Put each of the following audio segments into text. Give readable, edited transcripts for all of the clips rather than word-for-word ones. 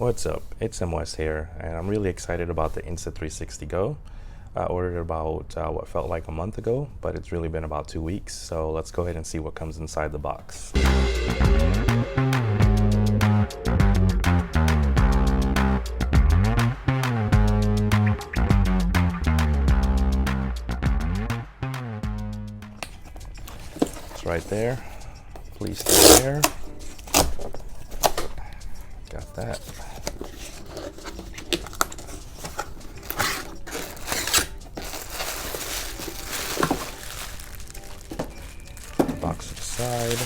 What's up? It's MWest here, and I'm really excited about the Insta360 Go. I ordered it about what felt like a month ago, but it's really been about 2 weeks, so let's go ahead and see what comes inside the box. It's right there. Please stay there. Got that. Box to the side.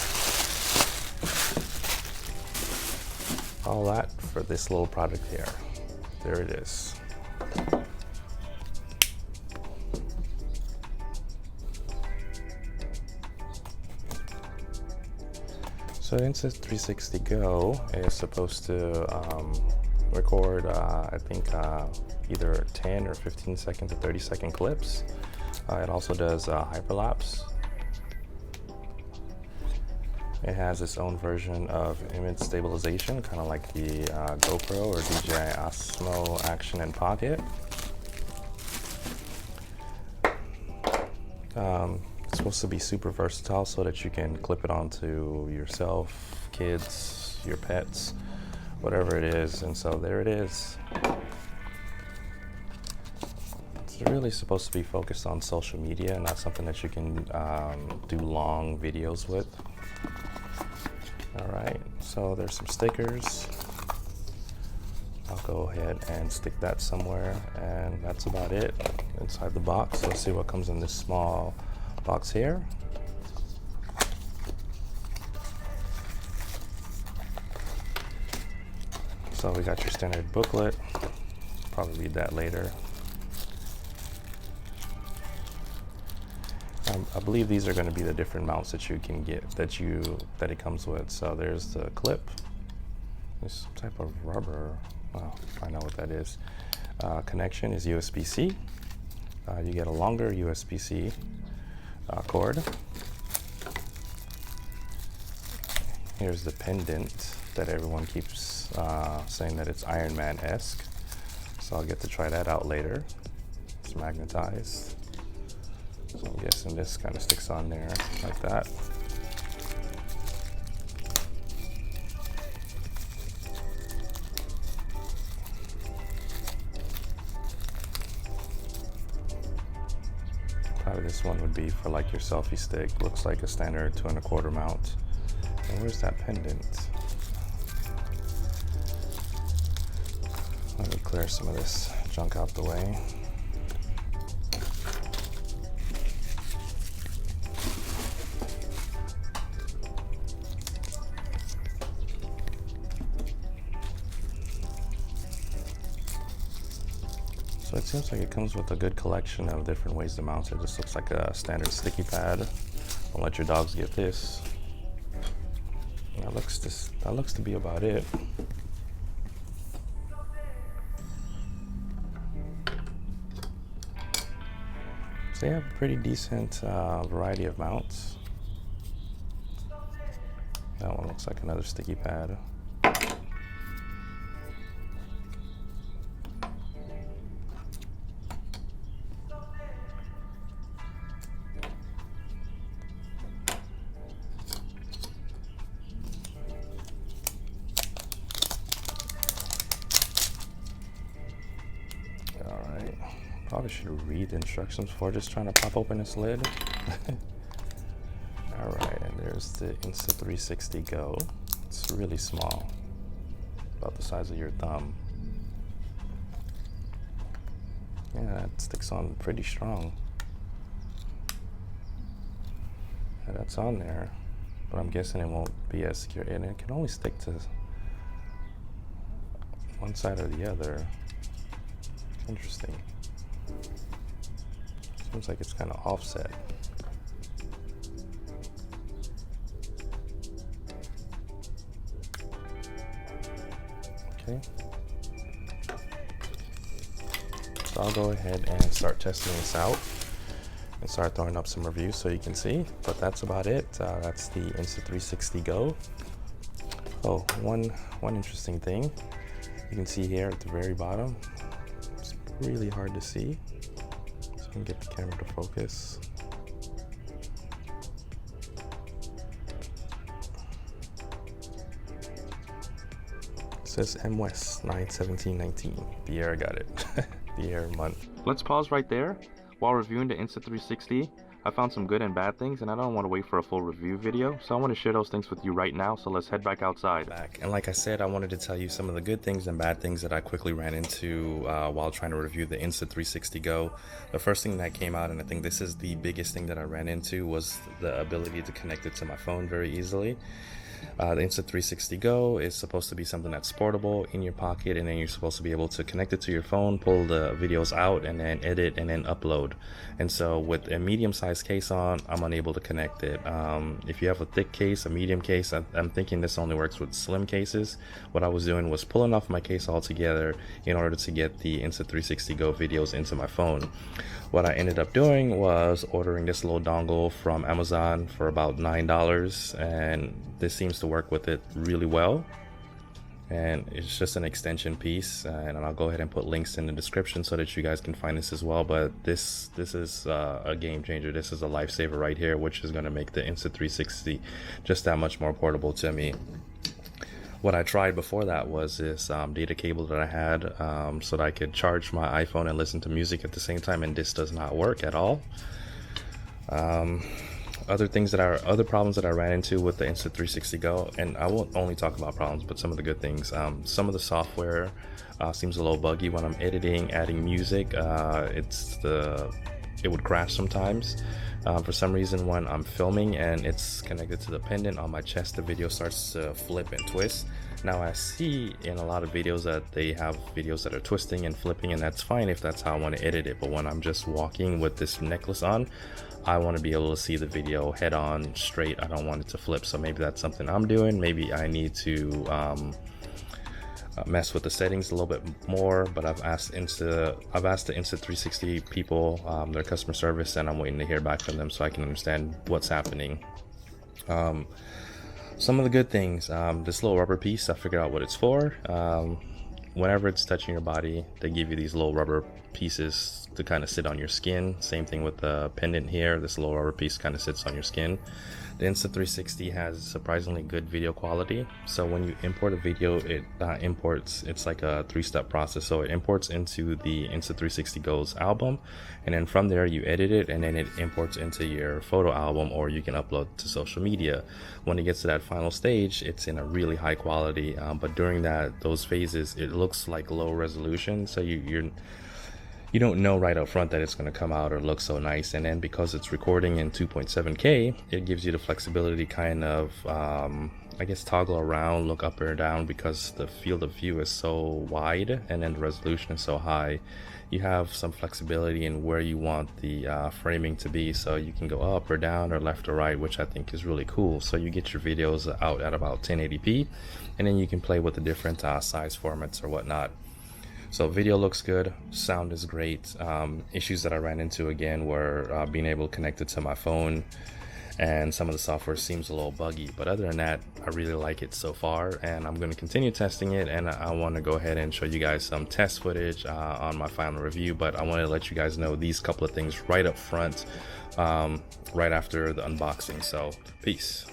All that for this little product here. There it is. So Insta360 Go is supposed to record, I think, either 10 or 15 second to 30-second clips. It also does hyperlapse. It has its own version of image stabilization, kind of like the GoPro or DJI Osmo Action and Pocket. It's supposed to be super versatile so that you can clip it onto yourself, kids, your pets, whatever it is. And so there it is. It's really supposed to be focused on social media, not something that you can do long videos with. All right, so there's some stickers. I'll go ahead and stick that somewhere, and that's about it inside the box. Let's see what comes in this small box here. So we got your standard booklet. Probably read that later. I believe these are going to be the different mounts that you can get, that it comes with. So there's the clip. This type of rubber. I'll find out what that is. Connection is USB-C. You get a longer USB-C cord. Here's the pendant that everyone keeps saying that it's Iron Man-esque. So I'll get to try that out later. It's magnetized. So I'm guessing this kind of sticks on there like that. Probably this one would be for like your selfie stick. Looks like a standard 2 1/4 mount. And where's that pendant? Let me clear some of this junk out the way. So it seems like it comes with a good collection of different ways to mount it. This looks like a standard sticky pad. Don't let your dogs get this. That looks to be about it. So you have a pretty decent variety of mounts. That one looks like another sticky pad. Probably should read the instructions before just trying to pop open this lid. All right, and there's the Insta360 Go. It's really small, about the size of your thumb. Yeah, that sticks on pretty strong. Yeah, that's on there, but I'm guessing it won't be as secure, and it can only stick to one side or the other. Interesting. Seems like it's kind of offset. Okay. So I'll go ahead and start testing this out and start throwing up some reviews so you can see. But that's about it. That's the Insta360 Go. Oh, one interesting thing You can see here at the very bottom, it's really hard to see. So I can get the camera to focus. It says M-West 9/17/19, the year I got it, the year month. Let's pause right there. While reviewing the Insta360, I found some good and bad things, and I don't want to wait for a full review video, so I want to share those things with you right now. So let's head back outside. And like I said, I wanted to tell you some of the good things and bad things that I quickly ran into while trying to review the Insta360 Go. The first thing that came out, and I think this is the biggest thing that I ran into, was the ability to connect it to my phone very easily. The Insta360 Go is supposed to be something that's portable in your pocket, and then you're supposed to be able to connect it to your phone, pull the videos out, and then edit and then upload. And so with a medium-sized case on, I'm unable to connect it. If you have a thick case, a medium case, I'm thinking this only works with slim cases. What I was doing was pulling off my case altogether in order to get the Insta360 Go videos into my phone. What I ended up doing was ordering this little dongle from Amazon for about $9, and this seems to work with it really well. And it's just an extension piece, and I'll go ahead and put links in the description so that you guys can find this as well. But this is a game changer. This is a lifesaver right here, which is going to make the Insta360 just that much more portable to me. What I tried before that was this data cable that I had so that I could charge my iPhone and listen to music at the same time, and this does not work at all. Other problems that I ran into with the Insta360 Go, and I won't only talk about problems, but some of the good things. Some of the software seems a little buggy when I'm editing, adding music. It would crash sometimes. For some reason, when I'm filming and it's connected to the pendant on my chest, the video starts to flip and twist. Now I see in a lot of videos that they have videos that are twisting and flipping, and that's fine if that's how I want to edit it. But when I'm just walking with this necklace on, I want to be able to see the video head on straight. I don't want it to flip. So maybe that's something I'm doing. Maybe I need to mess with the settings a little bit more, but I've asked the Insta360 people, their customer service, and I'm waiting to hear back from them so I can understand what's happening. Some of the good things, this little rubber piece, I figured out what it's for. Whenever it's touching your body, they give you these little rubber pieces to kind of sit on your skin. Same thing with the pendant here. This little rubber piece kind of sits on your skin. The Insta360 has surprisingly good video quality. So when you import a video, it imports, it's like a 3-step process. So it imports into the Insta360 Go's album, and then from there you edit it, and then it imports into your photo album, or you can upload to social media. When it gets to that final stage, it's in a really high quality, but during those phases, it looks like low resolution. So you don't know right up front that it's going to come out or look so nice. And then because it's recording in 2.7K, it gives you the flexibility kind of, I guess, toggle around, look up or down, because the field of view is so wide and then the resolution is so high. You have some flexibility in where you want the framing to be, so you can go up or down or left or right, which I think is really cool. So you get your videos out at about 1080p, and then you can play with the different size formats or whatnot. So video looks good, sound is great. Issues that I ran into again were being able to connect it to my phone, and some of the software seems a little buggy, but other than that, I really like it so far, and I'm going to continue testing it. And I want to go ahead and show you guys some test footage on my final review, but I want to let you guys know these couple of things right up front, right after the unboxing. So peace.